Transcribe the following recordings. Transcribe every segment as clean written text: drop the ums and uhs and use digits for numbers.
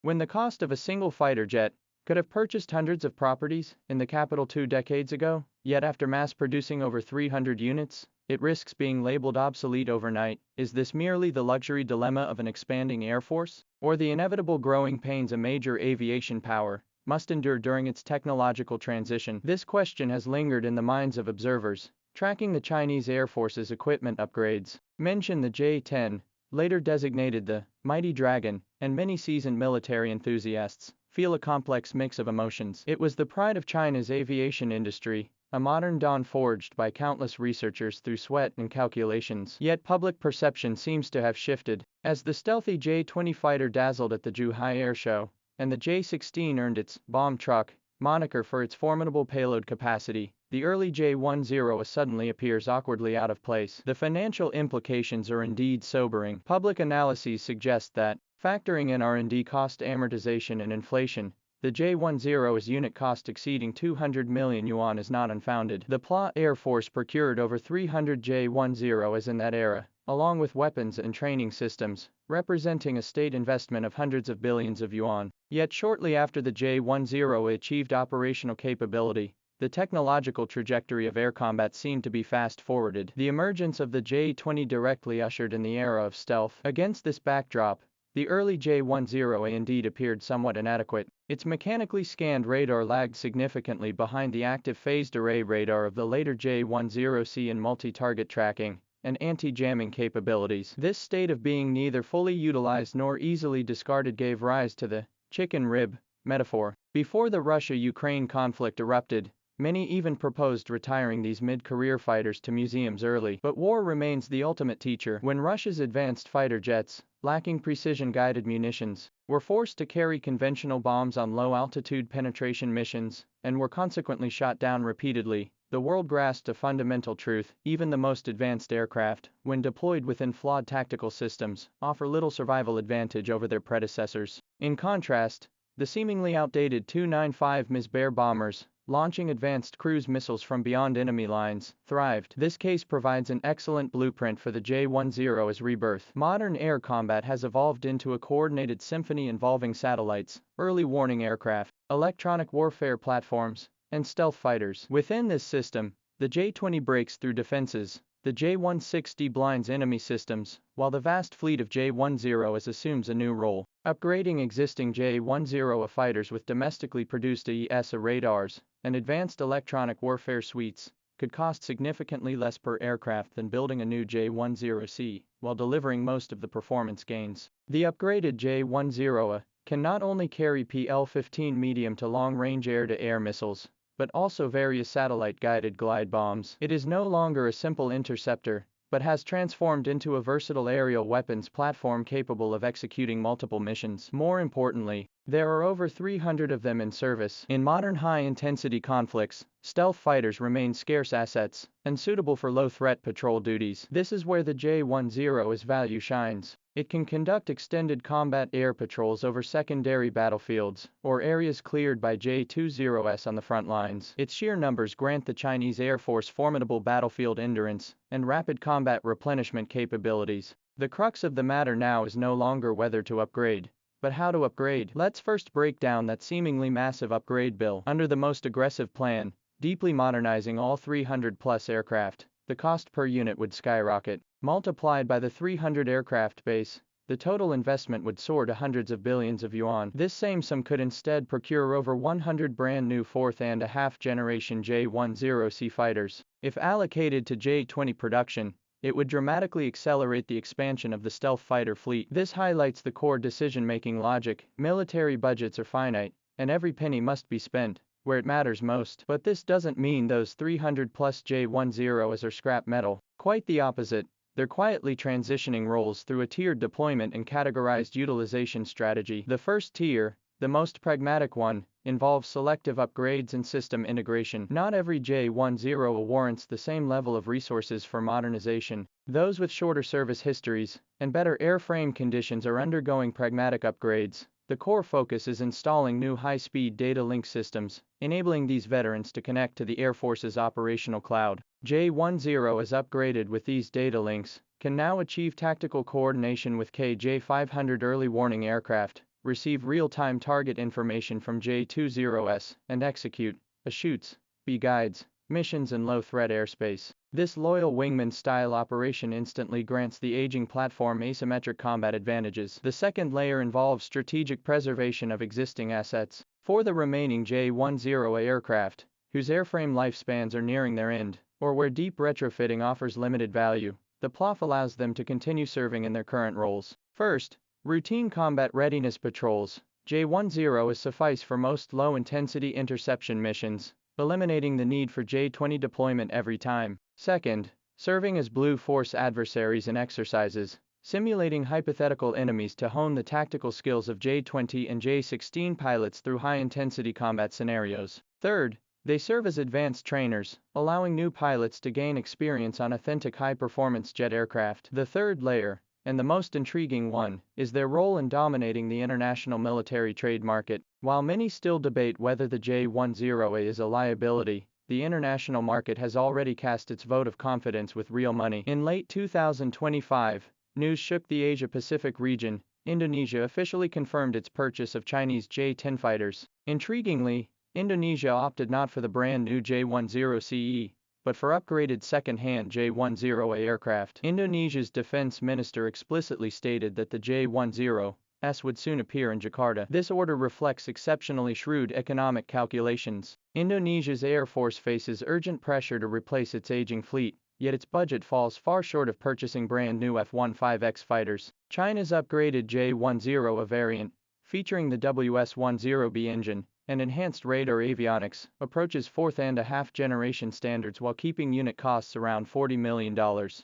When the cost of a single fighter jet could have purchased hundreds of properties in the capital 2 decades ago, yet after mass-producing over 300 units, it risks being labeled obsolete overnight. Is this merely the luxury dilemma of an expanding air force, or the inevitable growing pains a major aviation power must endure during its technological transition? This question has lingered in the minds of observers tracking the Chinese Air Force's equipment upgrades. Mention the J-10, later designated the Mighty Dragon, and many seasoned military enthusiasts feel a complex mix of emotions. It was the pride of China's aviation industry, a modern dawn forged by countless researchers through sweat and calculations. Yet public perception seems to have shifted, as the stealthy J-20 fighter dazzled at the Zhuhai Air Show, and the J-16 earned its bomb truck moniker for its formidable payload capacity. The early J-10 suddenly appears awkwardly out of place. The financial implications are indeed sobering. Public analyses suggest that, factoring in R&D cost amortization and inflation, the J-10's unit cost exceeding 200 million yuan is not unfounded. The PLA Air Force procured over 300 J-10s in that era, along with weapons and training systems, representing a state investment of hundreds of billions of yuan. Yet shortly after the J-10 achieved operational capability, the technological trajectory of air combat seemed to be fast-forwarded. The emergence of the J-20 directly ushered in the era of stealth. Against this backdrop, the early J-10 indeed appeared somewhat inadequate. Its mechanically scanned radar lagged significantly behind the active phased array radar of the later J-10C in multi-target tracking and anti-jamming capabilities. This state of being neither fully utilized nor easily discarded gave rise to the chicken rib metaphor. Before the Russia-Ukraine conflict erupted, many even proposed retiring these mid-career fighters to museums early. But war remains the ultimate teacher. When Russia's advanced fighter jets, lacking precision-guided munitions, were forced to carry conventional bombs on low-altitude penetration missions, and were consequently shot down repeatedly, the world grasped a fundamental truth: even the most advanced aircraft, when deployed within flawed tactical systems, offer little survival advantage over their predecessors. In contrast, the seemingly outdated Tu-95 Ms Bear bombers, launching advanced cruise missiles from beyond enemy lines, thrived. This case provides an excellent blueprint for the J-10's rebirth. Modern air combat has evolved into a coordinated symphony involving satellites, early warning aircraft, electronic warfare platforms, and stealth fighters. Within this system, the J-20 breaks through defenses, the J-160 blinds enemy systems, while the vast fleet of J-10s assumes a new role, upgrading existing J-10 fighters with domestically produced ESA radars and advanced electronic warfare suites could cost significantly less per aircraft than building a new J-10C, while delivering most of the performance gains. The upgraded J-10 can not only carry PL-15 medium to long-range air-to-air missiles, but also various satellite-guided glide bombs. It is no longer a simple interceptor, but has transformed into a versatile aerial weapons platform capable of executing multiple missions. More importantly, there are over 300 of them in service. In modern high-intensity conflicts, stealth fighters remain scarce assets, and suitable for low-threat patrol duties. This is where the J-10's value shines. It can conduct extended combat air patrols over secondary battlefields, or areas cleared by J-20s on the front lines. Its sheer numbers grant the Chinese Air Force formidable battlefield endurance and rapid combat replenishment capabilities. The crux of the matter now is no longer whether to upgrade, but how to upgrade. Let's first break down that seemingly massive upgrade bill. Under the most aggressive plan, deeply modernizing all 300-plus aircraft, the cost per unit would skyrocket. Multiplied by the 300 aircraft base, the total investment would soar to hundreds of billions of yuan. This same sum could instead procure over 100 brand new fourth-and-a-half-generation J-10C fighters. If allocated to J-20 production, it would dramatically accelerate the expansion of the stealth fighter fleet. This highlights the core decision-making logic. Military budgets are finite, and every penny must be spent where it matters most. But this doesn't mean those 300-plus J-10s are scrap metal. Quite the opposite. They're quietly transitioning roles through a tiered deployment and categorized utilization strategy. The first tier, the most pragmatic one, involves selective upgrades and system integration. Not every J-10 warrants the same level of resources for modernization. Those with shorter service histories and better airframe conditions are undergoing pragmatic upgrades. The core focus is installing new high-speed data link systems, enabling these veterans to connect to the Air Force's operational cloud. J-10 is upgraded with these data links, can now achieve tactical coordination with KJ-500 early warning aircraft, receive real-time target information from J-20S, and execute shoots, B-guides, missions in low-threat airspace. This loyal wingman-style operation instantly grants the aging platform asymmetric combat advantages. The second layer involves strategic preservation of existing assets. For the remaining J-10A aircraft, whose airframe lifespans are nearing their end, or where deep retrofitting offers limited value, the PLAF allows them to continue serving in their current roles. First, routine combat readiness patrols. J-10 is suffice for most low-intensity interception missions, eliminating the need for J-20 deployment every time. Second, serving as Blue Force adversaries in exercises, simulating hypothetical enemies to hone the tactical skills of J-20 and J-16 pilots through high-intensity combat scenarios. Third, they serve as advanced trainers, allowing new pilots to gain experience on authentic high-performance jet aircraft. The third layer, and the most intriguing one, is their role in dominating the international military trade market. While many still debate whether the J-10A is a liability, the international market has already cast its vote of confidence with real money. In late 2025, news shook the Asia-Pacific region. Indonesia officially confirmed its purchase of Chinese J-10 fighters. Intriguingly, Indonesia opted not for the brand-new J-10CE, but for upgraded second-hand J-10A aircraft. Indonesia's defense minister explicitly stated that the J-10S would soon appear in Jakarta. This order reflects exceptionally shrewd economic calculations. Indonesia's Air Force faces urgent pressure to replace its aging fleet, yet its budget falls far short of purchasing brand-new F-15X fighters. China's upgraded J-10A variant, featuring the WS-10B engine and enhanced radar avionics, approaches fourth-and-a-half-generation standards while keeping unit costs around $40 million.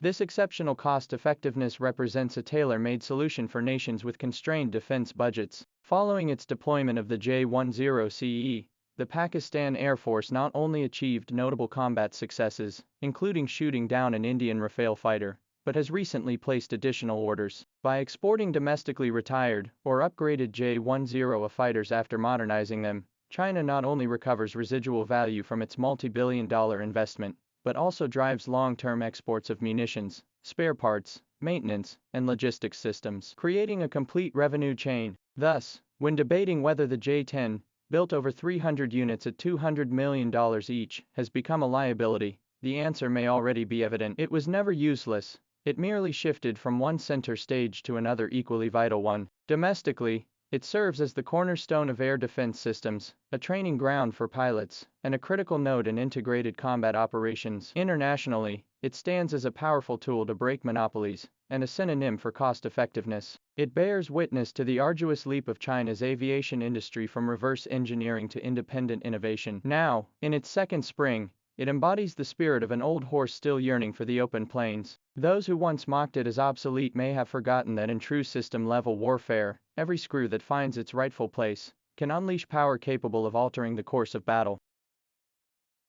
This exceptional cost-effectiveness represents a tailor-made solution for nations with constrained defense budgets. Following its deployment of the J-10CE, the Pakistan Air Force not only achieved notable combat successes, including shooting down an Indian Rafale fighter, but has recently placed additional orders. By exporting domestically retired or upgraded J-10A fighters after modernizing them, China not only recovers residual value from its multi-billion-dollar investment, but also drives long-term exports of munitions, spare parts, maintenance, and logistics systems, creating a complete revenue chain. Thus, when debating whether the J-10, built over 300 units at $200 million each, has become a liability, the answer may already be evident. It was never useless. It merely shifted from one center stage to another equally vital one. Domestically, it serves as the cornerstone of air defense systems, a training ground for pilots, and a critical node in integrated combat operations. Internationally, it stands as a powerful tool to break monopolies, and a synonym for cost-effectiveness. It bears witness to the arduous leap of China's aviation industry from reverse engineering to independent innovation. Now, in its second spring, it embodies the spirit of an old horse still yearning for the open plains. Those who once mocked it as obsolete may have forgotten that in true system-level warfare, every screw that finds its rightful place can unleash power capable of altering the course of battle.